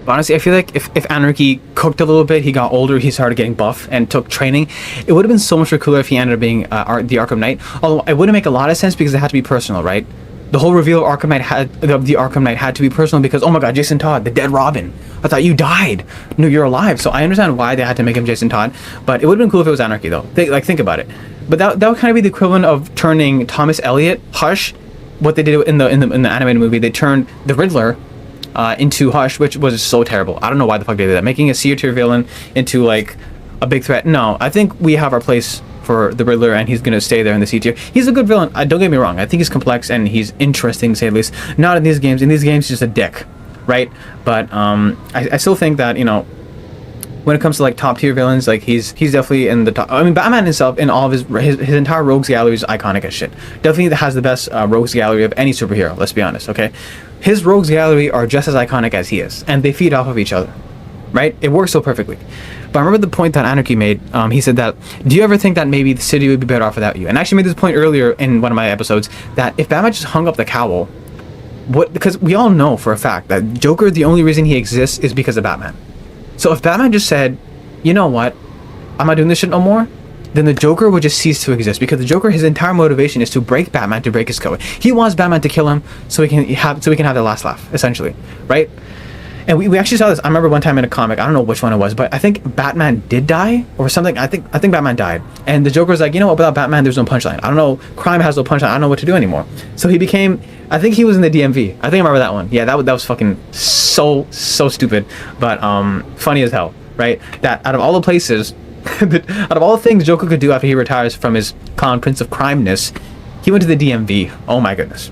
But honestly, I feel like if Anarchy cooked a little bit, he got older, he started getting buff and took training, it would have been so much cooler if he ended up being the Arkham Knight. Although it wouldn't make a lot of sense because it had to be personal, right? The whole reveal of the Arkham Knight had to be personal because, oh my god, Jason Todd, the dead Robin. I thought you died. No, you're alive. So I understand why they had to make him Jason Todd, but it would have been cool if it was Anarchy though. Think about it. But that would kind of be the equivalent of turning Thomas Elliot, Hush, what they did in the animated movie. They turned the Riddler into Hush, which was so terrible. I don't know why the fuck they did that. Making a C tier villain into like a big threat. No, I think we have our place for the Riddler, and he's gonna stay there in the C tier. He's a good villain. Don't get me wrong. I think he's complex and he's interesting, to say the least. Not in these games. In these games, he's just a dick, right? But I still think that, you know, when it comes to like top tier villains, like he's definitely in the top. I mean, Batman himself in all of his entire rogues gallery is iconic as shit. Definitely has the best rogues gallery of any superhero. Let's be honest, okay? His rogues gallery are just as iconic as he is, and they feed off of each other, right? It works so perfectly. But I remember the point that Anarchy made. He said that, do you ever think that maybe the city would be better off without you? And I actually made this point earlier in one of my episodes, that if Batman just hung up the cowl, because we all know for a fact that Joker, the only reason he exists is because of Batman. So if Batman just said, you know what, I'm not doing this shit no more, then the Joker would just cease to exist, because the Joker, his entire motivation is to break Batman, to break his code. He wants Batman to kill him so he can have the last laugh, essentially, right? And we actually saw this. I remember one time in a comic, I don't know which one it was, but I think Batman did die or something. I think Batman died, and the Joker's like, you know what, without Batman there's no punchline. I don't know, crime has no punchline. I don't know what to do anymore. So he became, I think he was in the DMV. I think I remember that one. Yeah, that was fucking so stupid, but funny as hell, right? That out of all the places, out of all the things Joker could do after he retires from his clown prince of crimeness, he went to the DMV. Oh my goodness.